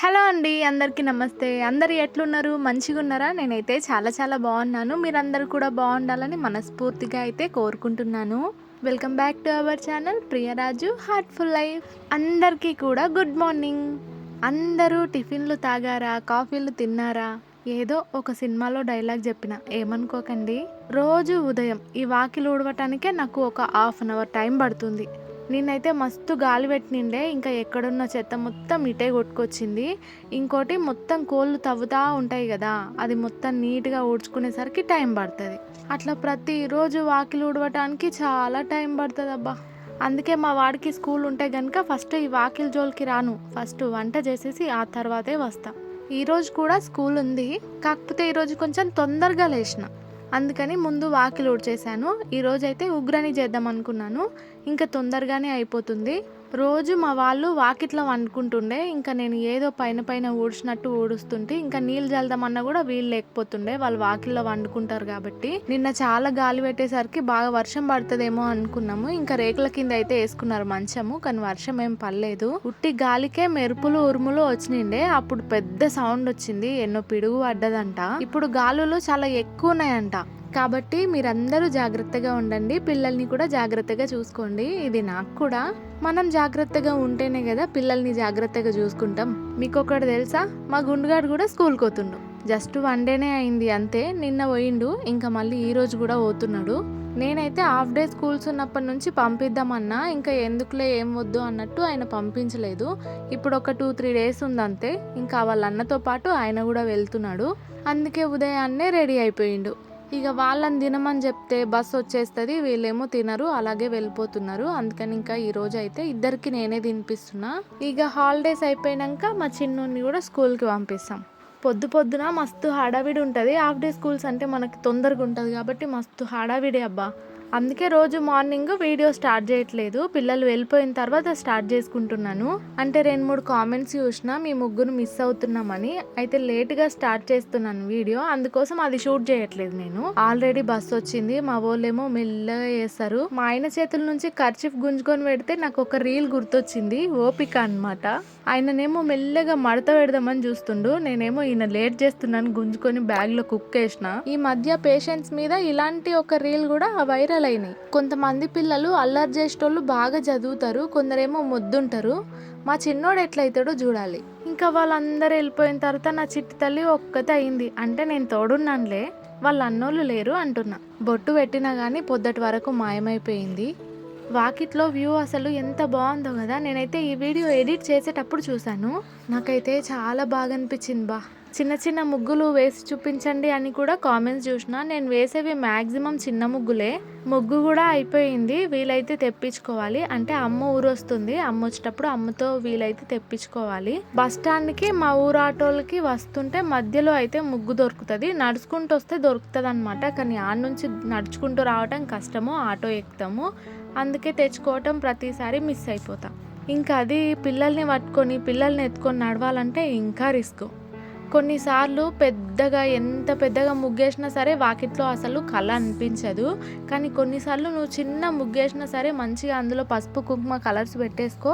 Hello అండి. అందరికీ నమస్తే. అందరూ ఎట్లున్నారు? మంచిగున్నారా? నేనైతే చాలా చాలా బాగున్నాను. మీరందరూ కూడా బాగుండాలని మనస్ఫూర్తిగా అయితే కోరుకుంటున్నాను. Welcome back to our channel Priyaraju heartful life. అందరికీ కూడా గుడ్ మార్నింగ్. అందరూ టిఫిన్లు తాగారా? కాఫీలు తిన్నారా? ఏదో ఒక సినిమాలో డైలాగ్ చెప్పిన ఏమనుకోకండి. రోజు ఉదయం ఈ వాకిలు ఊడవటానికే నాకు ఒక హాఫ్ అన్ అవర్ టైం పడుతుంది. నేనైతే మస్తు గాలి పెట్టినిండే, ఇంకా ఎక్కడున్న చెత్త మొత్తం ఇటే కొట్టుకొచ్చింది. ఇంకోటి మొత్తం కోళ్ళు తవ్వుతూ ఉంటాయి కదా, అది మొత్తం నీట్గా ఊడ్చుకునేసరికి టైం పడుతుంది. అట్లా ప్రతిరోజు వాకిలు ఊడవటానికి చాలా టైం పడుతుంది అబ్బా. అందుకే మా వాడికి స్కూల్ ఉంటే కనుక ఫస్ట్ ఈ వాకిలి జోలికి రాను, ఫస్ట్ వంట చేసేసి ఆ తర్వాతే వస్తా. ఈరోజు కూడా స్కూల్ ఉంది, కాకపోతే ఈరోజు కొంచెం తొందరగా లేచిన, అందుకని ముందు వాకిలి ఊడ్చేసాను. ఈరోజైతే ఉగ్రని చేద్దాం అనుకున్నాను, ఇంకా తొందరగానే అయిపోతుంది. రోజు మా వాళ్ళు వాకిట్లో వండుకుంటుండే, ఇంకా నేను ఏదో పైన పైన ఊడ్చినట్టు ఊడుస్తుంటే ఇంకా నీళ్ళు చల్దామన్నా కూడా వీళ్ళు లేకపోతుండే, వాళ్ళు వాకిల్లో వండుకుంటారు కాబట్టి. నిన్న చాలా గాలి పెట్టేసరికి బాగా వర్షం పడుతుందేమో అనుకున్నాము. ఇంకా రేకుల కింద అయితే వేసుకున్నారు మంచము, కానీ వర్షం ఏం పడలేదు. ఉట్టి గాలికే మెరుపులు ఉరుములు వచ్చినిండే, అప్పుడు పెద్ద సౌండ్ వచ్చింది, ఎన్నో పిడుగు పడ్డదంట. ఇప్పుడు గాలులు చాలా ఎక్కువ ఉన్నాయంట, కాబట్టి మీరందరూ జాగ్రత్తగా ఉండండి, పిల్లల్ని కూడా జాగ్రత్తగా చూసుకోండి. ఇది నాకు కూడా, మనం జాగ్రత్తగా ఉంటేనే కదా పిల్లల్ని జాగ్రత్తగా చూసుకుంటాం. మీకు ఒకటి తెలుసా, మా గుండుగాడు కూడా స్కూల్కి పోతుండు. జస్ట్ 1 డేనే అయింది అంతే, నిన్న పోయిండు, ఇంకా మళ్ళీ ఈ రోజు కూడా పోతున్నాడు. నేనైతే హాఫ్ డే స్కూల్స్ ఉన్నప్పటి నుంచి పంపిద్దామన్నా, ఇంకా ఎందుకులే ఏం వద్దు అన్నట్టు ఆయన పంపించలేదు. ఇప్పుడు ఒక 2-3 డేస్ ఉందంతే, ఇంకా వాళ్ళ అన్నతో పాటు ఆయన కూడా వెళ్తున్నాడు. అందుకే ఉదయాన్నే రెడీ అయిపోయిండు. ఇక వాళ్ళని తినమని చెప్తే బస్ వచ్చేస్తుంది, వీళ్ళేమో తినరు, అలాగే వెళ్ళిపోతున్నారు. అందుకని ఇంకా ఈరోజు అయితే ఇద్దరికి నేనే తినిపిస్తున్నా. ఇక హాలిడేస్ అయిపోయాక మా చిన్నోడిని కూడా స్కూల్కి పంపిస్తాం. పొద్దున మస్తు హడావిడి ఉంటుంది. హాఫ్ డే స్కూల్స్ అంటే మనకి తొందరగా ఉంటుంది కాబట్టి మస్తు హడావిడి అబ్బా. అందుకే రోజు మార్నింగ్ వీడియో స్టార్ట్ చేయట్లేదు, పిల్లలు వెళ్ళిపోయిన తర్వాత స్టార్ట్ చేసుకుంటున్నాను. అంటే 2-3 కామెంట్స్ చూసినా మీ ముగ్గురు మిస్ అవుతున్నామని, అయితే లేట్గా స్టార్ట్ చేస్తున్నాను వీడియో, అందుకోసం అది షూట్ చేయట్లేదు నేను. ఆల్రెడీ బస్ వచ్చింది, మా వాళ్ళేమో మెల్లగా చేస్తారు. మా ఆయన చేతుల నుంచి కర్చీఫ్ గుంజుకొని పెడితే నాకు ఒక రీల్ గుర్తొచ్చింది, ఓపిక అనమాట. ఆయననేమో మెల్లగా మడత పెడదామని చూస్తుండు, నేనేమో ఈయన లేట్ చేస్తున్నాను గుంజుకొని బ్యాగ్లో కుక్కేసిన. ఈ మధ్య పేషెంట్స్ మీద ఇలాంటి ఒక రీల్ కూడా వైరల్ అయినాయి. కొంతమంది పిల్లలు అల్లరి చేసేటోళ్ళు బాగా చదువుతారు, కొందరేమో మొద్దుంటారు. మా చిన్నోడు ఎట్లయితాడో చూడాలి. ఇంకా వాళ్ళందరూ వెళ్ళిపోయిన తర్వాత నా చిట్టి తల్లి ఒక్కతే అయింది, అంటే నేను తోడున్నానులే, వాళ్ళ అన్నోళ్ళు లేరు అంటున్నా. బొట్టు పెట్టినా కానీ పొద్దటి వరకు మాయమైపోయింది. వాకిట్లో వ్యూ అసలు ఎంత బాగుందో కదా. నేనైతే ఈ వీడియో ఎడిట్ చేసేటప్పుడు చూశాను, నాకైతే చాలా బాగా అనిపించింది బా. చిన్న చిన్న ముగ్గులు వేసి చూపించండి అని కూడా కామెంట్స్ చూసిన. నేను వేసేవి మ్యాక్సిమం చిన్న ముగ్గులే. ముగ్గు కూడా అయిపోయింది, వీలైతే తెప్పించుకోవాలి. అంటే అమ్మ ఊరు వస్తుంది, అమ్మ వచ్చేటప్పుడు అమ్మతో వీలైతే తెప్పించుకోవాలి. బస్ స్టాండ్కి మా ఊరు ఆటోలకి వస్తుంటే మధ్యలో అయితే ముగ్గు దొరుకుతుంది, నడుచుకుంటూ వస్తే దొరుకుతుంది అనమాట. కానీ ఆడ నుంచి నడుచుకుంటూ రావటం కష్టము, ఆటో ఎక్కుతాము, అందుకే తెచ్చుకోవటం ప్రతిసారి మిస్ అయిపోతాం. ఇంకా అది పిల్లల్ని పట్టుకొని పిల్లల్ని ఎత్తుకొని నడవాలంటే ఇంకా రిస్క్. కొన్నిసార్లు ఎంత పెద్దగా ముగ్గేసినా సరే వాకిట్లో అసలు కళ అనిపించదు. కానీ కొన్నిసార్లు నువ్వు చిన్న ముగ్గేసినా సరే మంచిగా అందులో పసుపు కుంకుమ కలర్స్ పెట్టేసుకో,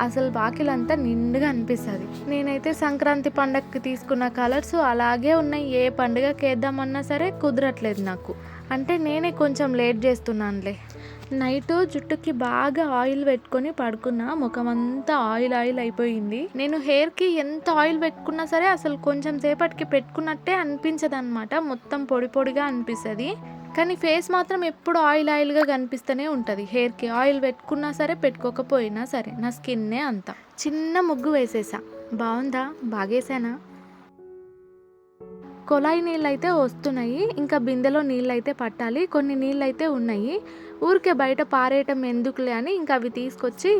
అసలు వాకిలంతా నిండుగా అనిపిస్తుంది. నేనైతే సంక్రాంతి పండగకి తీసుకున్న కలర్స్ అలాగే ఉన్నాయి, ఏ పండుగకి వేద్దామన్నా సరే కుదరట్లేదు నాకు. అంటే నేనే కొంచెం లేట్ చేస్తున్నానులే. నైట్ జుట్టుకి బాగా ఆయిల్ పెట్టుకొని పడుకున్నా, ముఖం అంతా ఆయిల్ అయిపోయింది. నేను హెయిర్కి ఎంత ఆయిల్ పెట్టుకున్నా సరే అసలు కొంచెం సేపటికి పెట్టుకున్నట్టే అనిపించదు అనమాట, మొత్తం పొడి పొడిగా అనిపిస్తుంది. కానీ ఫేస్ మాత్రం ఎప్పుడు ఆయిల్గా కనిపిస్తూనే ఉంటుంది. హెయిర్కి ఆయిల్ పెట్టుకున్నా సరే పెట్టుకోకపోయినా సరే నా స్కిన్నే అంత. చిన్న ముగ్గు వేసేసా, బాగుందా? బాగేసానా? కొలాయి నీళ్ళు అయితే వస్తున్నాయి, ఇంకా బిందెలో నీళ్ళు అయితే పట్టాలి. కొన్ని నీళ్ళు అయితే ఉన్నాయి, ఊరికే బయట పారేయటం ఎందుకులే అని ఇంకా అవి తీసుకొచ్చి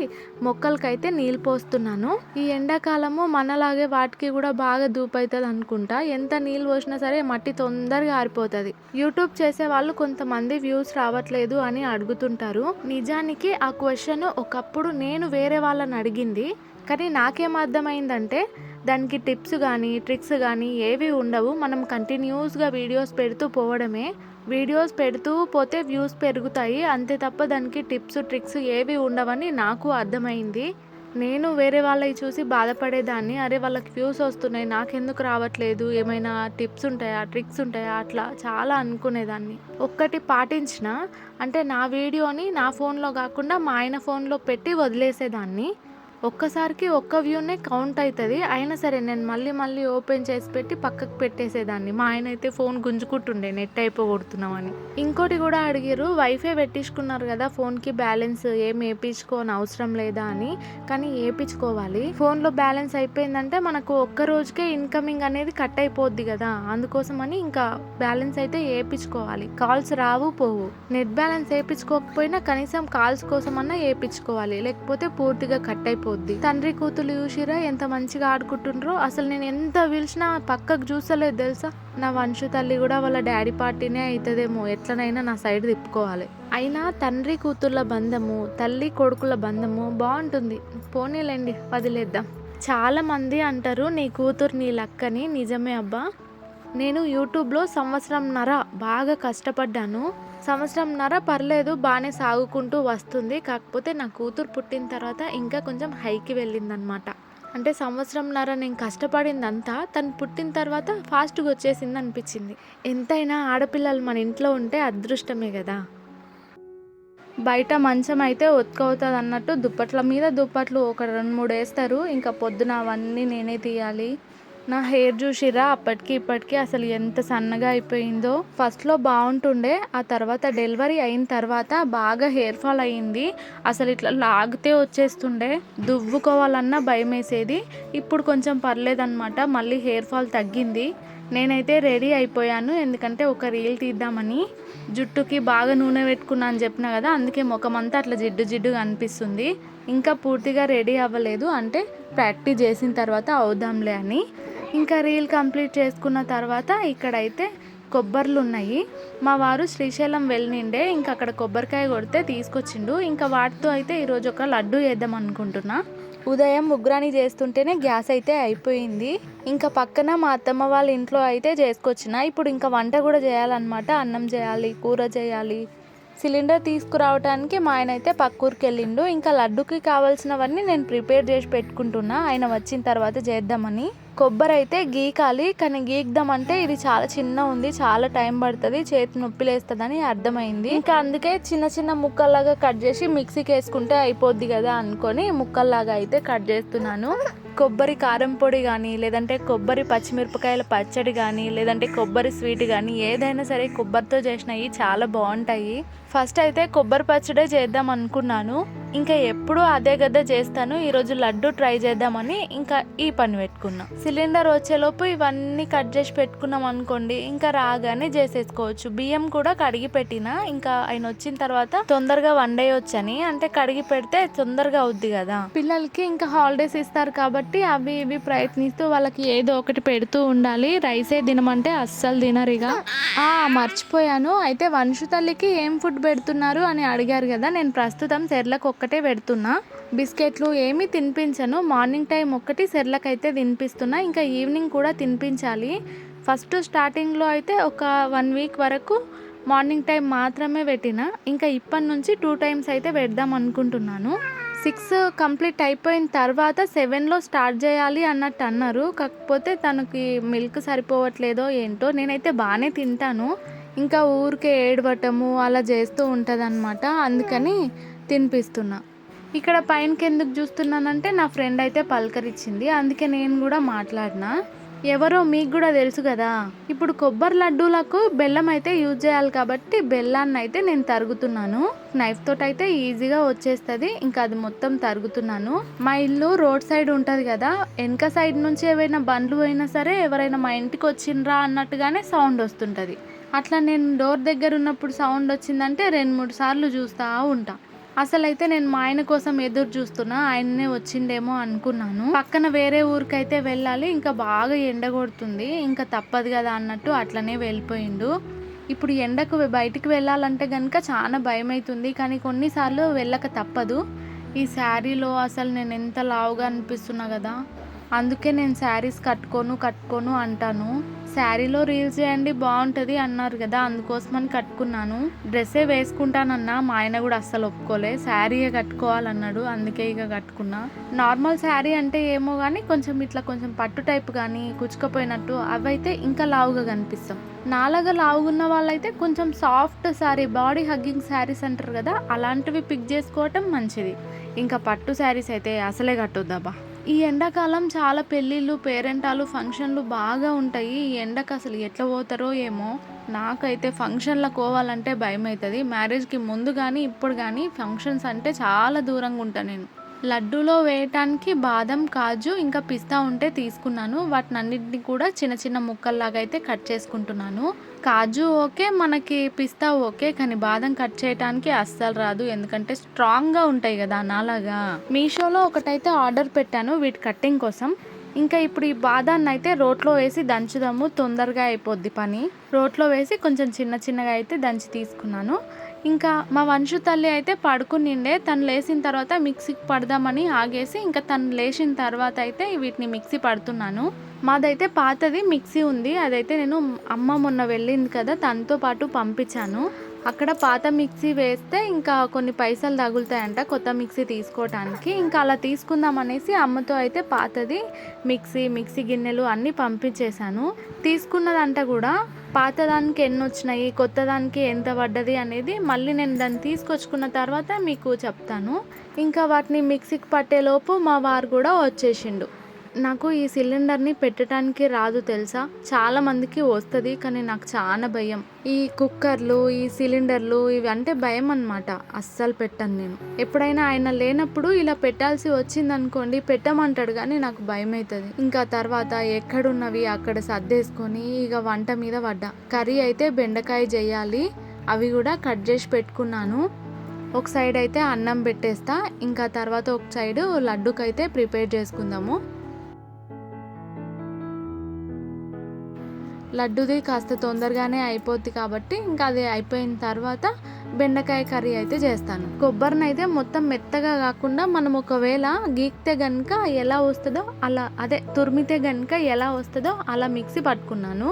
మొక్కలకైతే నీళ్ళు పోస్తున్నాను. ఈ ఎండాకాలము మనలాగే వాటికి కూడా బాగా దూపవుతుంది అనుకుంటా. ఎంత నీళ్ళు పోసినా సరే మట్టి తొందరగా ఆరిపోతుంది. యూట్యూబ్ చేసే వాళ్ళు కొంతమంది వ్యూస్ రావట్లేదు అని అడుగుతుంటారు. నిజానికి ఆ క్వశ్చన్ ఒకప్పుడు నేను వేరే వాళ్ళని అడిగింది, కానీ నాకేం అర్థమైందంటే దానికి టిప్స్ కానీ ట్రిక్స్ కానీ ఏవి ఉండవు. మనం కంటిన్యూస్గా వీడియోస్ పెడుతూ పోవడమే, వీడియోస్ పెడుతూ పోతే వ్యూస్ పెరుగుతాయి అంతే తప్ప దానికి టిప్స్ ట్రిక్స్ ఏవి ఉండవని నాకు అర్థమైంది. నేను వేరే వాళ్ళవి చూసి బాధపడేదాన్ని. అరే! వాళ్ళకి వ్యూస్ వస్తున్నాయి. నాకెందుకు రావట్లేదు? ఏమైనా టిప్స్ ఉంటాయా? ట్రిక్స్ ఉంటాయా? అట్లా చాలా అనుకునేదాన్ని. ఒక్కటి పాటించిన అంటే నా వీడియోని నా ఫోన్‌లో గాకుండా మా ఆయన ఫోన్‌లో పెట్టి వదిలేసేదాన్ని. ఒక్కసారికి ఒక్క వ్యూనే కౌంట్ అయితది. అయినా సరే నేను మళ్ళీ మళ్ళీ ఓపెన్ చేసి పెట్టి పక్కకు పెట్టేసేదాన్ని. మా ఆయన అయితే ఫోన్ గుంజుకుంటుండే నెట్ అయిపోగొడుతున్నామని. ఇంకోటి కూడా అడిగిర్రు, వైఫై పెట్టించుకున్నారు కదా ఫోన్‌కి బ్యాలెన్స్ ఏమి ఏపించుకోని అవసరం లేదా అని. కానీ ఏపించుకోవాలి. ఫోన్‌లో బ్యాలెన్స్ అయిపోయిందంటే మనకు ఒక్క రోజుకే ఇన్‌కమింగ్ అనేది కట్ అయిపోద్ది కదా! అందుకోసమని ఇంకా బ్యాలెన్స్ అయితే ఏపించుకోవాలి. కాల్స్ రావు పోవు. నెట్ బ్యాలెన్స్ ఏపించుకోకపోయినా కనీసం కాల్స్ కోసమన్నా ఏపించుకోవాలి. లేకపోతే పూర్తిగా కట్ అయిపోద్ది. తండ్రి కూతురు చూసిరా ఎంత మంచిగా ఆడుకుంటుండ్రో. అసలు నేను ఎంత పిలిచినా పక్కకు చూస్తలేదు తెలుసా. నా వంశు తల్లి కూడా వాళ్ళ డాడీ పార్టీనే అవుతుందేమో, ఎట్లనైనా నా సైడ్ తిప్పుకోవాలి. అయినా తండ్రి కూతుర్ల బంధము, తల్లి కొడుకుల బంధము బాగుంటుంది. పోనీలేండి, వదిలేద్దాం. చాలా మంది అంటారు నీ కూతురు నీ లక్కని. నిజమే అబ్బా. నేను యూట్యూబ్లో సంవత్సరంన్నర బాగా కష్టపడ్డాను. సంవత్సరంన్నర పర్లేదు బాగానే సాగుకుంటూ వస్తుంది. కాకపోతే నా కూతురు పుట్టిన తర్వాత ఇంకా కొంచెం హైకి వెళ్ళిందనమాట. అంటే సంవత్సరంన్నర నేను కష్టపడిందంతా తను పుట్టిన తర్వాత ఫాస్ట్గా వచ్చేసింది అనిపించింది. ఎంతైనా ఆడపిల్లలు మన ఇంట్లో ఉంటే అదృష్టమే కదా. బయట మంచం అయితే ఒత్తుకవుతుంది అన్నట్టు దుప్పట్ల మీద దుప్పట్లు ఒక 2-3 వేస్తారు. ఇంకా పొద్దున అవన్నీ నేనే తీయాలి. నా హెయిర్ చూసిరా అప్పటికి ఇప్పటికి అసలు ఎంత సన్నగా అయిపోయిందో. ఫస్ట్లో బాగుంటుండే, ఆ తర్వాత డెలివరీ అయిన తర్వాత బాగా హెయిర్ ఫాల్ అయ్యింది. అసలు ఇట్లా లాగితే వచ్చేస్తుండే, దువ్వుకోవాలన్నా భయం వేసేది. ఇప్పుడు కొంచెం పర్లేదన్నమాట, మళ్ళీ హెయిర్ ఫాల్ తగ్గింది. నేనైతే రెడీ అయిపోయాను, ఎందుకంటే ఒక రీల్ తీద్దామని. జుట్టుకి బాగా నూనె పెట్టుకున్నా అని చెప్పిన కదా, అందుకే ముఖం అంతా అట్లా జిడ్డు జిడ్డుగా అనిపిస్తుంది. ఇంకా పూర్తిగా రెడీ అవ్వలేదు, అంటే ప్రాక్టీస్ చేసిన తర్వాత అవుదాంలే అని. ఇంకా రీల్ కంప్లీట్ చేసుకున్న తర్వాత ఇక్కడైతే కొబ్బర్లు ఉన్నాయి. మా వారు శ్రీశైలం వెళ్ళిండే, ఇంకా అక్కడ కొబ్బరికాయ కొడితే తీసుకొచ్చిండు. ఇంకా వాటితో అయితే ఈరోజు ఒక లడ్డు వేద్దాం అనుకుంటున్నా. ఉదయం ఉగ్రాని చేస్తుంటేనే గ్యాస్ అయితే అయిపోయింది. ఇంకా పక్కన మా అత్తమ్మ వాళ్ళ ఇంట్లో అయితే చేసుకొచ్చిన. ఇప్పుడు ఇంకా వంట కూడా చేయాలన్నమాట. అన్నం చేయాలి, కూర చేయాలి. సిలిండర్ తీసుకురావడానికి మా ఆయన అయితే పక్కూరికి వెళ్ళిండు. ఇంకా లడ్డుకి కావాల్సినవన్నీ నేను ప్రిపేర్ చేసి పెట్టుకుంటున్నా, ఆయన వచ్చిన తర్వాత చేద్దామని. కొబ్బరి అయితే గీకాలి, కానీ గీకుదామంటే ఇది చాలా చిన్న ఉంది, చాలా టైం పడుతుంది, చేతి నొప్పి లేస్తుందని అర్థమైంది. ఇంకా అందుకే చిన్న చిన్న ముక్కల్లాగా కట్ చేసి మిక్సీకి వేసుకుంటే అయిపోద్ది కదా అనుకొని ముక్కల్లాగా అయితే కట్ చేస్తున్నాను. కొబ్బరి కారం పొడి కానీ, లేదంటే కొబ్బరి పచ్చిమిరపకాయల పచ్చడి కానీ, లేదంటే కొబ్బరి స్వీట్ కానీ, ఏదైనా సరే కొబ్బరితో చేసినవి చాలా బాగుంటాయి. ఫస్ట్ అయితే కొబ్బరి పచ్చడే చేద్దాం అనుకున్నాను. ఇంకా ఎప్పుడు అదే గద్ద చేస్తాను. ఈరోజు లడ్డు ట్రై చేద్దామని ఇంకా ఈ పని పెట్టుకున్నా. సిలిండర్ వచ్చేలోపు ఇవన్నీ కట్ చేసి పెట్టుకున్నాం అనుకోండి, ఇంకా రాగానే చేసేసుకోవచ్చు. బియ్యం కూడా కడిగి పెట్టినా, ఇంకా ఆయన వచ్చిన తర్వాత తొందరగా వండేయొచ్చని. అంటే కడిగి పెడితే తొందరగా అవుద్ది కదా. పిల్లలకి ఇంకా హాలిడేస్ ఇస్తారు కాబట్టి అవి ఇవి ప్రయత్నిస్తూ వాళ్ళకి ఏదో ఒకటి పెడుతూ ఉండాలి. రైసే తినమంటే అస్సలు తినరిగా. మర్చిపోయాను, అయితే వంశు తల్లికి ఏం ఫుడ్ పెడుతున్నారు అని అడిగారు కదా. నేను ప్రస్తుతం సెర్లక్ ఒక్కటే పెడుతున్నా, బిస్కెట్లు ఏమీ తినిపించను. మార్నింగ్ టైం ఒక్కటి సెర్లక్ అయితే తినిపిస్తున్నా, ఇంకా ఈవినింగ్ కూడా తినిపించాలి. ఫస్ట్ స్టార్టింగ్లో అయితే ఒక 1 వీక్ వరకు మార్నింగ్ టైం మాత్రమే పెట్టిన, ఇంకా ఇప్పటి నుంచి 2 టైమ్స్ అయితే పెడదాం అనుకుంటున్నాను. 6 కంప్లీట్ అయిపోయిన తర్వాత 7లో స్టార్ట్ చేయాలి అన్నట్టు అన్నారు. కాకపోతే తనకి మిల్క్ సరిపోవట్లేదో ఏంటో. నేనైతే బాగానే తింటాను, ఇంకా ఊరికే ఏడవటము అలా చేస్తూ ఉంటుంది అనమాట. అందుకని తినిపిస్తున్నా. ఇక్కడ పైనకి ఎందుకు చూస్తున్నానంటే నా ఫ్రెండ్ అయితే పలకరించింది, అందుకే నేను కూడా మాట్లాడినా. ఎవరో మీకు కూడా తెలుసు కదా. ఇప్పుడు కొబ్బరి లడ్డూలకు బెల్లం అయితే యూజ్ చేయాలి కాబట్టి బెల్లాన్ని అయితే నేను తరుగుతున్నాను. నైఫ్ తోటి అయితే ఈజీగా వచ్చేస్తుంది. ఇంకా అది మొత్తం తరుగుతున్నాను. మా ఇల్లు రోడ్ సైడ్ ఉంటుంది కదా, వెనక సైడ్ నుంచి ఏవైనా బండ్లు పోయినా సరే ఎవరైనా మా ఇంటికి వచ్చిండ్రా అన్నట్టుగానే సౌండ్ వస్తుంటుంది. అట్లా నేను డోర్ దగ్గర ఉన్నప్పుడు సౌండ్ వచ్చిందంటే 2-3 సార్లు చూస్తూ ఉంటా. అసలైతే నేను మా ఆయన కోసం ఎదురు చూస్తున్నా, ఆయన్నే వచ్చిండేమో అనుకున్నాను. పక్కన వేరే ఊరికైతే వెళ్ళాలి, ఇంకా బాగా ఎండ కొడుతుంది, ఇంకా తప్పదు కదా అన్నట్టు అట్లనే వెళ్ళిపోయిండు. ఇప్పుడు ఎండకు బయటికి వెళ్ళాలంటే కనుక చాలా భయం అవుతుంది, కానీ కొన్నిసార్లు వెళ్ళక తప్పదు. ఈ శారీలో అసలు నేను ఎంత లావుగా అనిపిస్తున్నా కదా. అందుకే నేను శారీస్ కట్టుకోను అంటాను. శారీలో రీల్స్ చేయండి బాగుంటుంది అన్నారు కదా, అందుకోసమని కట్టుకున్నాను. డ్రెస్సే వేసుకుంటానన్నా మా ఆయన కూడా అస్సలు ఒప్పుకోలే, శారీయే కట్టుకోవాలన్నాడు. అందుకే ఇక కట్టుకున్నా. నార్మల్ శారీ అంటే ఏమో కానీ కొంచెం పట్టు టైప్ కానీ కుచ్చుకపోయినట్టు అవైతే ఇంకా లావుగా కనిపిస్తాం. నాలాగా లావుగున్న వాళ్ళైతే కొంచెం soft sari, body hugging saris అంటారు కదా, అలాంటివి పిక్ చేసుకోవటం మంచిది. ఇంకా పట్టు శారీస్ అయితే అసలే కట్టొద్దబ్బా. ఈ ఎండాకాలం చాలా పెళ్ళిళ్ళు, పేరెంటాలు, ఫంక్షన్లు బాగా ఉంటాయి. ఈ ఎండకు అసలు ఎట్లా పోతారో ఏమో. నాకైతే ఫంక్షన్లకు పోవాలంటే భయం అవుతుంది. మ్యారేజ్కి ముందు కానీ ఇప్పుడు కానీ ఫంక్షన్స్ అంటే చాలా దూరంగా ఉంటాను నేను. లడ్డూలో వేయటానికి బాదం, కాజు ఇంకా పిస్తా ఉంటే తీసుకున్నాను. వాటిని అన్నింటినీ కూడా చిన్న చిన్న ముక్కల్లాగా అయితే కట్ చేసుకుంటున్నాను. కాజు ఓకే, మనకి పిస్తా ఓకే, కానీ బాదం కట్ చేయడానికి అస్సలు రాదు. ఎందుకంటే స్ట్రాంగ్గా ఉంటాయి కదా నాలాగా. మీషోలో ఒకటైతే ఆర్డర్ పెట్టాను వీటి కట్టింగ్ కోసం. ఇంకా ఇప్పుడు ఈ బాదాన్ని అయితే రోట్లో వేసి దంచుదాము, తొందరగా అయిపోద్ది పని. రోట్లో వేసి కొంచెం చిన్నగా అయితే దంచి తీసుకున్నాను. ఇంకా మా వంశు తల్లి అయితే పడుకునిండే, తను లేచిన తర్వాత మిక్సీకి పడదామని ఆగేసి ఇంకా తను లేచిన తర్వాత అయితే వీటిని మిక్సీ పడుతున్నాను. మాదైతే పాతది మిక్సీ ఉంది, అదైతే నేను అమ్మ మొన్న వెళ్ళింది కదా తనతో పాటు పంపించాను. అక్కడ పాత మిక్సీ వేస్తే ఇంకా కొన్ని పైసలు తగులుతాయంట కొత్త మిక్సీ తీసుకోవటానికి. ఇంకా అలా తీసుకుందాం అనేసి అమ్మతో అయితే పాతది మిక్సీ గిన్నెలు అన్నీ పంపించేశాను. తీసుకున్నదంట కూడా పాతదానికి ఎన్ని వచ్చినాయి, కొత్త దానికి ఎంత పడ్డది అనేది మళ్ళీ నేను దాన్ని తీసుకొచ్చుకున్న తర్వాత మీకు చెప్తాను. ఇంకా వాటిని మిక్సీకి పట్టేలోపు మా వారు కూడా వచ్చేసిండు. నాకు ఈ సిలిండర్ని పెట్టడానికి రాదు తెలుసా, చాలా మందికి వస్తుంది కానీ నాకు చాలా భయం. ఈ కుక్కర్లు, ఈ సిలిండర్లు ఇవి అంటే భయం అన్నమాట. అస్సలు పెట్టను నేను. ఎప్పుడైనా ఆయన లేనప్పుడు ఇలా పెట్టాల్సి వచ్చింది అనుకోండి, పెట్టమంటాడు కానీ నాకు భయం అవుతుంది. ఇంకా తర్వాత ఎక్కడున్నవి అక్కడ సర్దేసుకొని ఇక వంట మీద పడ్డా. కర్రీ అయితే బెండకాయ చేయాలి, అవి కూడా కట్ చేసి పెట్టుకున్నాను. ఒక సైడ్ అయితే అన్నం పెట్టేస్తా, ఇంకా తర్వాత ఒక సైడ్ లడ్డుకైతే ప్రిపేర్ చేసుకుందాము. లడ్డుది కాస్త తొందరగానే అయిపోద్ది కాబట్టి ఇంకా అది అయిపోయిన తర్వాత బెండకాయ కర్రీ అయితే చేస్తాను. కొబ్బరిని అయితే మొత్తం మెత్తగా కాకుండా మనం ఒకవేళ గీక్తే గనుక ఎలా వస్తుందో అలా, అదే తురిమితే గనుక ఎలా వస్తుందో అలా మిక్సీ పట్టుకున్నాను.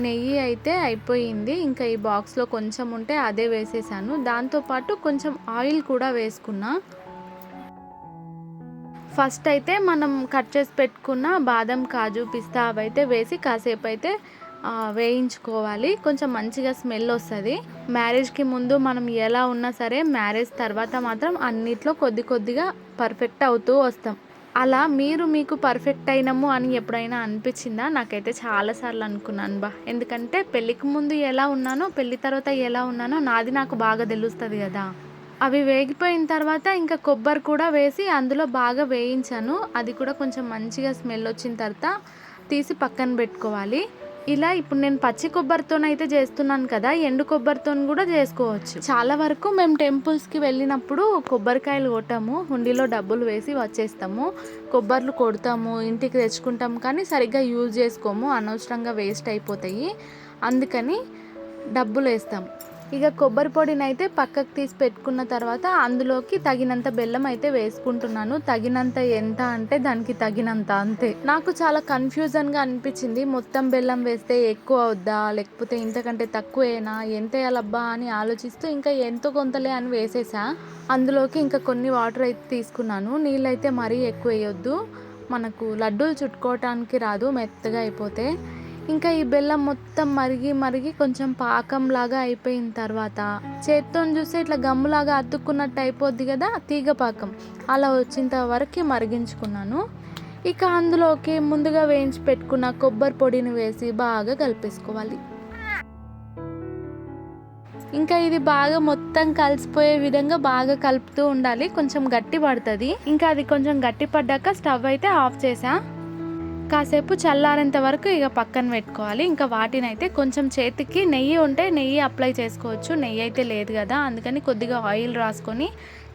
నెయ్యి అయితే అయిపోయింది, ఇంకా ఈ బాక్స్లో కొంచెం ఉంటే అదే వేసేసాను. దాంతోపాటు కొంచెం ఆయిల్ కూడా వేసుకున్నా. ఫస్ట్ అయితే మనం కట్ చేసి పెట్టుకున్న బాదం, కాజు, పిస్తా అవైతే వేసి కాసేపు అయితే వేయించుకోవాలి. కొంచెం మంచిగా స్మెల్ వస్తుంది. మ్యారేజ్కి ముందు మనం ఎలా ఉన్నా సరే మ్యారేజ్ తర్వాత మాత్రం అన్నిట్లో కొద్దిగా పర్ఫెక్ట్ అవుతూ వస్తాం. అలా మీకు పర్ఫెక్ట్ అయినాము అని ఎప్పుడైనా అనిపించిందా? నాకైతే చాలాసార్లు అనుకున్నాను ఎందుకంటే పెళ్ళికి ముందు ఎలా ఉన్నానో పెళ్ళి తర్వాత ఎలా ఉన్నానో నాకు బాగా తెలుస్తుంది కదా. అవి వేగిపోయిన తర్వాత ఇంకా కొబ్బరి కూడా వేసి అందులో బాగా వేయించాను. అది కూడా కొంచెం మంచిగా స్మెల్ వచ్చిన తర్వాత తీసి పక్కన పెట్టుకోవాలి. ఇలా ఇప్పుడు నేను పచ్చి కొబ్బరితోనైతే చేస్తున్నాను కదా, ఎండు కొబ్బరితో కూడా చేసుకోవచ్చు. చాలా వరకు మేము టెంపుల్స్కి వెళ్ళినప్పుడు కొబ్బరికాయలు కొట్టాము, హుండీలో డబ్బులు వేసి వచ్చేస్తాము. కొబ్బర్లు కొడతాము, ఇంటికి తెచ్చుకుంటాము, కానీ సరిగ్గా యూజ్ చేసుకోము, అనవసరంగా వేస్ట్ అయిపోతాయి. అందుకని డబ్బులు వేస్తాము. ఇక కొబ్బరి పొడిని అయితే పక్కకు తీసి పెట్టుకున్న తర్వాత అందులోకి తగినంత బెల్లం అయితే వేసుకుంటున్నాను. తగినంత ఎంత అంటే దానికి తగినంత అంతే. నాకు చాలా కన్ఫ్యూజన్గా అనిపించింది, మొత్తం బెల్లం వేస్తే ఎక్కువ అవుద్దా లేకపోతే ఇంతకంటే తక్కువేనా, ఎంత వేయాలబ్బా అని ఆలోచిస్తూ ఇంకా ఎంతో కొంతలే అని వేసేసా. అందులోకి ఇంకా కొన్ని వాటర్ అయితే తీసుకున్నాను. నీళ్ళైతే మరీ ఎక్కువ వేయొద్దు, మనకు లడ్డూలు చుట్టుకోవటానికి రాదు మెత్తగా అయిపోతే. ఇంకా ఈ బెల్లం మొత్తం మరిగి కొంచెం పాకంలాగా అయిపోయిన తర్వాత చేత్తో చూస్తే ఇట్లా గమ్ములాగా అతుక్కున్నట్టు అయిపోద్ది కదా, తీగ పాకం అలా వచ్చేంత వరకు మరిగించుకున్నాను. ఇక అందులోకి ముందుగా వేయించి పెట్టుకున్న కొబ్బరి పొడిని వేసి బాగా కలిపేసుకోవాలి. ఇంకా ఇది బాగా మొత్తం కలిసిపోయే విధంగా బాగా కలుపుతూ ఉండాలి. కొంచెం గట్టి పడుతుంది. ఇంకా అది కొంచెం గట్టి పడ్డాక స్టవ్ అయితే ఆఫ్ చేసా. కాసేపు చల్లారేంత వరకు ఇక పక్కన పెట్టుకోవాలి. ఇంకా వాటిని అయితే కొంచెం చేతికి నెయ్యి ఉంటే నెయ్యి అప్లై చేసుకోవచ్చు, నెయ్యి అయితే లేదు కదా, అందుకని కొద్దిగా ఆయిల్ రాసుకొని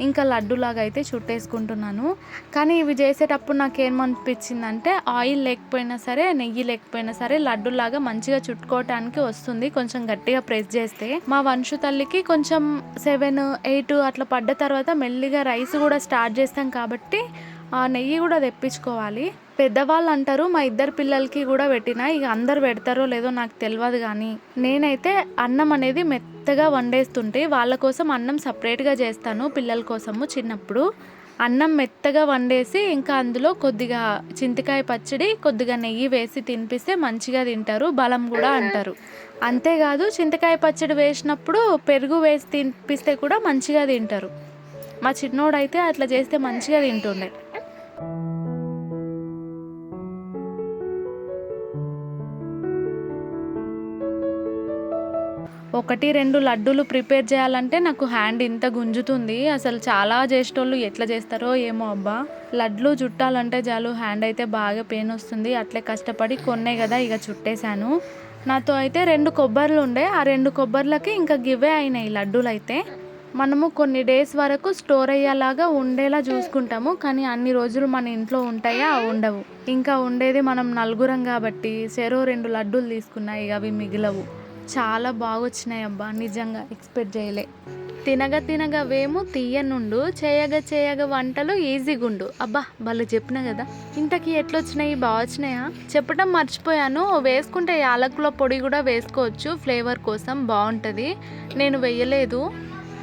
ఇంకా లడ్డులాగా అయితే చుట్టేసుకుంటున్నాను. కానీ ఇవి చేసేటప్పుడు నాకేమనిపించిందంటే ఆయిల్ లేకపోయినా సరే నెయ్యి లేకపోయినా సరే లడ్డులాగా మంచిగా చుట్టుకోవటానికి వస్తుంది కొంచెం గట్టిగా ప్రెస్ చేస్తే. మా వంశు తల్లికి కొంచెం 7, 8 అట్లా పడ్డ తర్వాత మెల్లిగా రైస్ కూడా స్టార్ట్ చేస్తాం కాబట్టి ఆ నెయ్యి కూడా తెప్పించుకోవాలి. పెద్దవాళ్ళు అంటారు మా ఇద్దరు పిల్లలకి కూడా పెట్టిన, ఇక అందరు పెడతారో లేదో నాకు తెలియదు కానీ నేనైతే అన్నం అనేది మెత్తగా వండేస్తుంటే వాళ్ళ కోసం అన్నం సపరేట్గా చేస్తాను. పిల్లల కోసము చిన్నప్పుడు అన్నం మెత్తగా వండేసి ఇంకా అందులో కొద్దిగా చింతకాయ పచ్చడి కొద్దిగా నెయ్యి వేసి తినిపిస్తే మంచిగా తింటారు, బలం కూడా అంటారు. అంతేకాదు చింతకాయ పచ్చడి వేసినప్పుడు పెరుగు వేసి తినిపిస్తే కూడా మంచిగా తింటారు. మా చిన్నోడైతే అట్లా చేస్తే మంచిగా తింటుండే. ఒకటి రెండు లడ్డూలు ప్రిపేర్ చేయాలంటే నాకు హ్యాండ్ ఇంత గుంజుతుంది. అసలు చాలా చేసేటోళ్ళు ఎట్లా చేస్తారో ఏమో అబ్బా. లడ్లు చుట్టాలంటే చాలు హ్యాండ్ అయితే బాగా పెయిన్ వస్తుంది. అట్లే కష్టపడి కొన్నే కదా ఇక చుట్టేశాను. నాతో అయితే 2 కొబ్బర్లు ఉండే, ఆ 2 కొబ్బర్లకి ఇంకా గివే అయినాయి లడ్డూలు అయితే. మనము కొన్ని డేస్ వరకు స్టోర్ అయ్యేలాగా ఉండేలా చూసుకుంటాము, కానీ అన్ని రోజులు మన ఇంట్లో ఉంటాయా? ఉండవు. ఇంకా ఉండేది మనం నలుగురం కాబట్టి చెరో 2 లడ్డూలు తీసుకున్నా, ఇక అవి మిగిలవు. చాలా బాగొచ్చినాయి అబ్బా, నిజంగా ఎక్స్పెక్ట్ చేయలే. తినగా వేము తీయనుండు, చేయగా వంటలు ఈజీగుండు. అబ్బా భలే చెప్పిన కదా. ఇంతకీ ఎట్లొచ్చినాయి? బాగా వచ్చినాయా? చెప్పడం మర్చిపోయాను, వేసుకుంటే యాలకుల పొడి కూడా వేసుకోవచ్చు, ఫ్లేవర్ కోసం బాగుంటుంది. నేను వేయలేదు.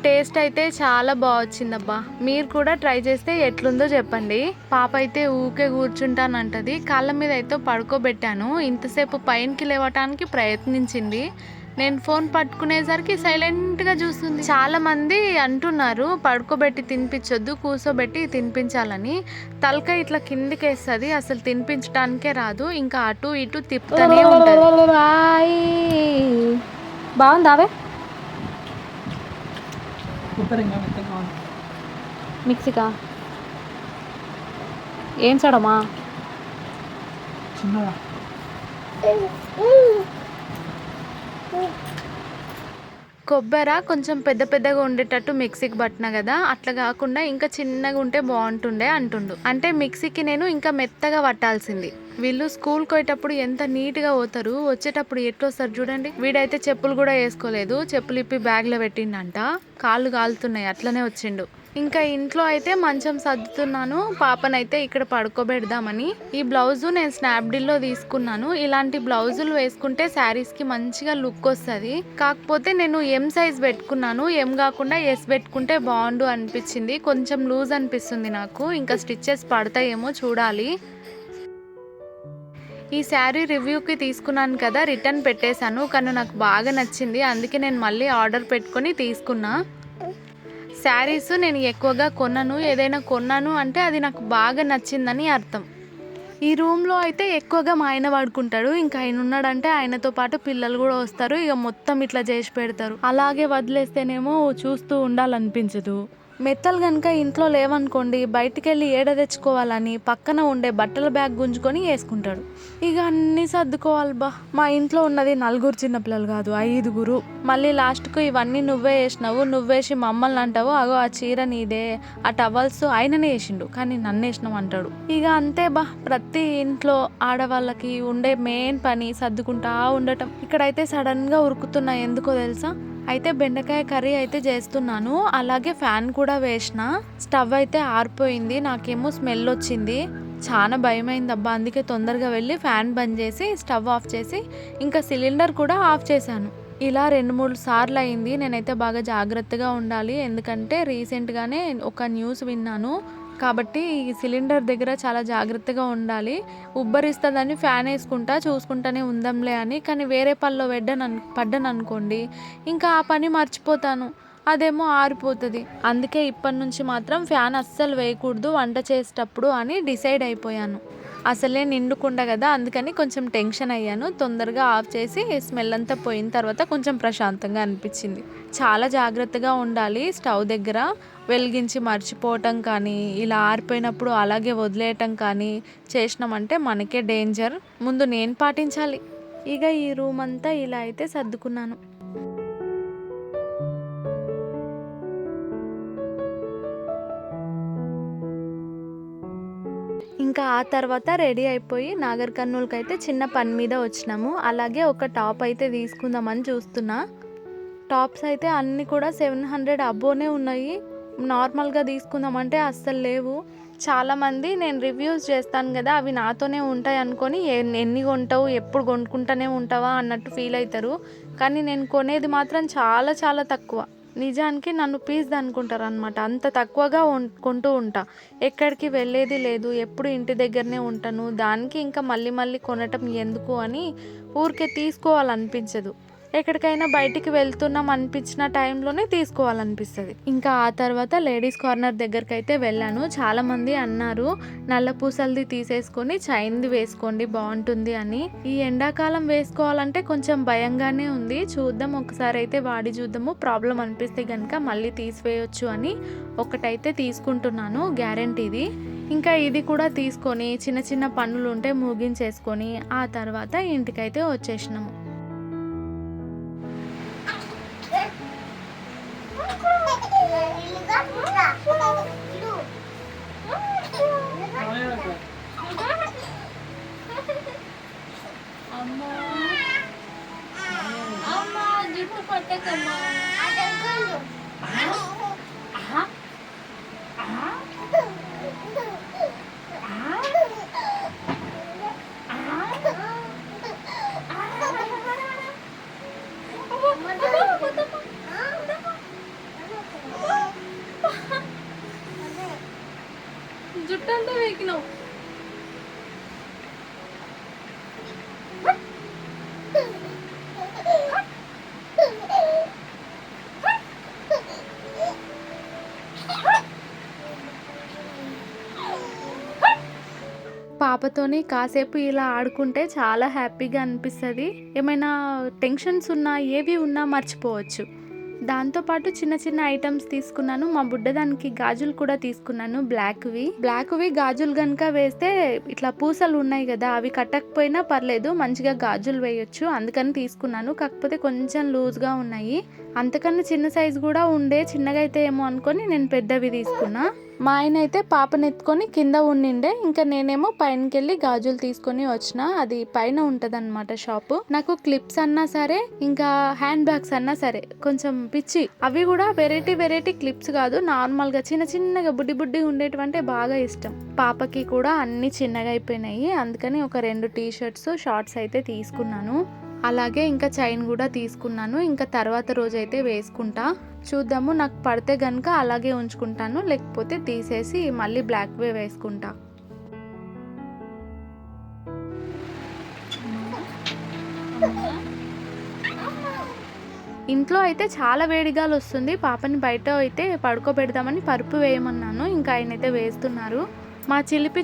టేస్ట్ అయితే చాలా బాగా వచ్చిందబ్బా. మీరు కూడా ట్రై చేస్తే ఎట్లుందో చెప్పండి. పాప అయితే ఊకే కూర్చుంటానంటది. కాళ్ళ మీద అయితే పడుకోబెట్టాను. ఇంతసేపు పైనకి లేవటానికి ప్రయత్నించింది. నేను ఫోన్ పట్టుకునేసరికి సైలెంట్గా చూస్తుంది. చాలా మంది అంటున్నారు పడుకోబెట్టి తినిపించొద్దు, కూర్చోబెట్టి తినిపించాలని. తలకాయ ఇట్లా కిందికి వేస్తుంది, అసలు తినిపించడానికే రాదు. ఇంకా అటు ఇటు తిప్పుతూనే ఉంటుంది. బాగుందావే మిక్సీకా ఏం సడమా కొబ్బరి కొంచెం పెద్దగా ఉండేటట్టు మిక్సీకి పట్టిన కదా, అట్లా కాకుండా ఇంకా చిన్నగా ఉంటే బాగుంటుండే అంటుండు. అంటే మిక్సీకి నేను ఇంకా మెత్తగా పట్టాల్సింది. వీళ్ళు స్కూల్కి పోయేటప్పుడు ఎంత నీట్గా పోతారు, వచ్చేటప్పుడు ఎట్లొస్తారు చూడండి. వీడైతే చెప్పులు కూడా వేసుకోలేదు, చెప్పులు ఇప్పి బ్యాగ్లో పెట్టిండంట. కాళ్ళు కాలుతున్నాయి, అట్లనే వచ్చిండు. ఇంకా ఇంట్లో అయితే మంచం సర్దుతున్నాను, పాపనైతే ఇక్కడ పడుకోబెడదామని. ఈ బ్లౌజు నేను స్నాప్డీల్లో తీసుకున్నాను. ఇలాంటి బ్లౌజులు వేసుకుంటే శారీస్కి మంచిగా లుక్ వస్తుంది. కాకపోతే నేను ఎం సైజ్ పెట్టుకున్నాను, ఎం కాకుండా ఎస్ పెట్టుకుంటే బాగుండు అనిపించింది. కొంచెం లూజ్ అనిపిస్తుంది నాకు, ఇంకా స్టిచ్చెస్ పడతాయేమో చూడాలి. ఈ శారీ రివ్యూకి తీసుకున్నాను కదా, రిటర్న్ పెట్టేశాను, కానీ నాకు బాగా నచ్చింది, అందుకే నేను మళ్ళీ ఆర్డర్ పెట్టుకొని తీసుకున్నా. శారీస్ నేను ఎక్కువగా కొన్నాను, ఏదైనా కొన్నాను అంటే అది నాకు బాగా నచ్చిందని అర్థం. ఈ రూమ్లో అయితే ఎక్కువగా మా ఆయన వాడుకుంటాడు. ఇంకా ఆయన ఉన్నాడంటే ఆయనతో పాటు పిల్లలు కూడా వస్తారు, ఇక మొత్తం ఇట్లా చేసి పెడతారు. అలాగే వదిలేస్తేనేమో చూస్తూ ఉండాలనిపించదు. మెత్తలు కనుక ఇంట్లో లేవనుకోండి, బయటికి వెళ్ళి ఏడ తెచ్చుకోవాలని పక్కన ఉండే బట్టల బ్యాగ్ గుంజుకొని వేసుకుంటాడు. ఇక అన్నీ సర్దుకోవాలి బా. మా ఇంట్లో ఉన్నది 4 చిన్నపిల్లలు కాదు, 5. మళ్ళీ లాస్ట్కు ఇవన్నీ నువ్వే వేసినావు, నువ్వేసి మమ్మల్ని అంటావు, అగో ఆ చీర నీదే, ఆ టవల్స్ ఆయననే వేసిండు కానీ నన్ను వేసినావు అంటాడు. ఇక అంతే బా, ప్రతి ఇంట్లో ఆడవాళ్ళకి ఉండే మెయిన్ పని సర్దుకుంటా ఉండటం. ఇక్కడైతే సడన్గా ఉరుకుతున్నా, ఎందుకో తెలుసా? అయితే బెండకాయ కర్రీ అయితే చేస్తున్నాను, అలాగే ఫ్యాన్ కూడా వేసిన. స్టవ్ అయితే ఆరిపోయింది, నాకేమో స్మెల్ వచ్చింది, చాలా భయమైంది అబ్బా. అందుకే తొందరగా వెళ్ళి ఫ్యాన్ బంద్ చేసి స్టవ్ ఆఫ్ చేసి ఇంకా సిలిండర్ కూడా ఆఫ్ చేశాను. ఇలా 2-3 సార్లు అయింది. నేనైతే బాగా జాగ్రత్తగా ఉండాలి, ఎందుకంటే రీసెంట్గానే ఒక న్యూస్ విన్నాను కాబట్టి ఈ సిలిండర్ దగ్గర చాలా జాగ్రత్తగా ఉండాలి. ఉబ్బరిస్తుందని ఫ్యాన్ వేసుకుంటా చూసుకుంటానే ఉందాంలే అని, కానీ వేరే పనిలో పడ్డాను అనుకోండి, ఇంకా ఆ పని మర్చిపోతాను, అదేమో ఆరిపోతుంది. అందుకే ఇప్పటి నుంచి మాత్రం ఫ్యాన్ అస్సలు వేయకూడదు వంట చేసేటప్పుడు అని డిసైడ్ అయిపోయాను. అసలే నిండుకుండా కదా, అందుకని కొంచెం టెన్షన్ అయ్యాను. తొందరగా ఆఫ్ చేసి స్మెల్ అంతా పోయిన తర్వాత కొంచెం ప్రశాంతంగా అనిపించింది. చాలా జాగ్రత్తగా ఉండాలి స్టవ్ దగ్గర. వెలిగించి మర్చిపోవటం కానీ, ఇలా ఆరిపోయినప్పుడు అలాగే వదిలేయటం కానీ చేసినామంటే మనకే డేంజర్. ముందు నేను పాటించాలి. ఇక ఈ రూమ్ అంతా ఇలా అయితే సర్దుకున్నాను. ఇంకా ఆ తర్వాత రెడీ అయిపోయి నాగర్ కర్నూలుకి అయితే చిన్న పని మీద వచ్చినాము. అలాగే ఒక టాప్ అయితే తీసుకుందామని చూస్తున్నా. టాప్స్ అయితే అన్నీ కూడా 700 అబోనే ఉన్నాయి. నార్మల్గా తీసుకుందామంటే అస్సలు లేవు. చాలామంది నేను రివ్యూస్ చేస్తాను కదా, అవి నాతోనే ఉంటాయి అనుకొని ఎన్ని కొంటావు, ఎప్పుడు కొనుక్కుంటూనే ఉంటావా అన్నట్టు ఫీల్ అవుతారు. కానీ నేను కొనేది మాత్రం చాలా చాలా తక్కువ. నిజానికి నన్ను పీస్ది అనుకుంటారు అనమాట, అంత తక్కువగా కొంటూ ఉంటా. ఎక్కడికి వెళ్ళేది లేదు, ఎప్పుడు ఇంటి దగ్గరనే ఉంటాను. దానికి ఇంకా మళ్ళీ మళ్ళీ కొనటం ఎందుకు అని ఊరికే తీసుకోవాలనిపించదు. ఎక్కడికైనా బయటికి వెళ్తున్నాం అనిపించిన టైంలోనే తీసుకోవాలనిపిస్తుంది. ఇంకా ఆ తర్వాత లేడీస్ కార్నర్ దగ్గరికి అయితే వెళ్ళాను. చాలామంది అన్నారు నల్ల పూసలది తీసేసుకొని చైన్ది వేసుకోండి బాగుంటుంది అని. ఈ ఎండాకాలం వేసుకోవాలంటే కొంచెం భయంగానే ఉంది. చూద్దాం, ఒకసారి అయితే వాడి చూద్దాము. ప్రాబ్లం అనిపిస్తే కనుక మళ్ళీ తీసివేయొచ్చు అని ఒకటైతే తీసుకుంటున్నాను, గ్యారెంటీది. ఇంకా ఇది కూడా తీసుకొని చిన్న చిన్న పనులు ఉంటే ముగించేసుకొని ఆ తర్వాత ఇంటికైతే వచ్చేసినాము. జుట్టు పట్టకమ్మా. జుట్టంతా వేకినావు. పాపతోని కాసేపు ఇలా ఆడుకుంటే చాలా హ్యాపీగా అనిపిస్తుంది. ఏమైనా టెన్షన్స్ ఉన్నా ఏవి ఉన్నా మర్చిపోవచ్చు. దాంతోపాటు చిన్న చిన్న ఐటమ్స్ తీసుకున్నాను. మా బుడ్డదానికి గాజులు కూడా తీసుకున్నాను, బ్లాక్వి గాజులు కనుక వేస్తే ఇట్లా పూసలు ఉన్నాయి కదా, అవి కట్టకపోయినా పర్లేదు, మంచిగా గాజులు వేయొచ్చు. అందుకని తీసుకున్నాను. కాకపోతే కొంచెం లూజ్గా ఉన్నాయి. అంతకన్నా చిన్న సైజు కూడా ఉండే, చిన్నగా అయితే ఏమో అనుకొని నేను పెద్దవి తీసుకున్నా. మా ఆయన అయితే పాపను ఎత్తుకొని కింద ఉండిండే, ఇంకా నేనేమో పైనకి వెళ్ళి గాజులు తీసుకొని వచ్చిన. అది పైన ఉంటదన్నమాట షాపు. నాకు క్లిప్స్ అన్నా సరే, ఇంకా హ్యాండ్ బ్యాగ్స్ అన్నా సరే కొంచెం పిచ్చి. అవి కూడా వెరైటీ క్లిప్స్ కాదు, నార్మల్ గా చిన్న చిన్నగా బుడ్డి ఉండేటువంటి బాగా ఇష్టం. పాపకి కూడా అన్ని చిన్నగా అయిపోయినాయి. అందుకని ఒక 2 టీ-షర్ట్స్ షార్ట్స్ అయితే తీసుకున్నాను. అలాగే ఇంకా చైన్ కూడా తీసుకున్నాను. ఇంకా తర్వాత రోజైతే వేసుకుంటా. చూద్దాము, నాకు పడితే గనుక అలాగే ఉంచుకుంటాను, లేకపోతే తీసేసి మళ్ళీ బ్లాక్వే వేసుకుంటా. ఇంట్లో అయితే చాలా వేడిగాలు వస్తుంది. పాపని బయట అయితే పడుకోబెడదామని పరుపు వేయమన్నాను. ఇంకా ఆయనైతే వేస్తున్నారు. మా చిలిపి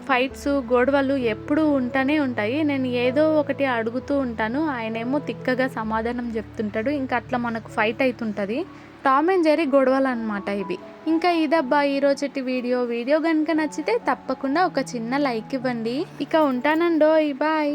ఫైట్స్, గొడవలు ఎప్పుడూ ఉంటూనే ఉంటాయి. నేను ఏదో ఒకటి అడుగుతూ ఉంటాను, ఆయనేమో తిక్కగా సమాధానం చెప్తుంటాడు. ఇంకా అట్లా మనకు ఫైట్ అవుతుంటుంది. టామ్ అండ్ జెర్రీ గొడవలు అనమాట ఇవి. ఇంకా ఇదబ్బా ఈరోజుటి వీడియో కనుక నచ్చితే తప్పకుండా ఒక చిన్న లైక్ ఇవ్వండి. ఇక ఉంటానండోయ్, బాయ్.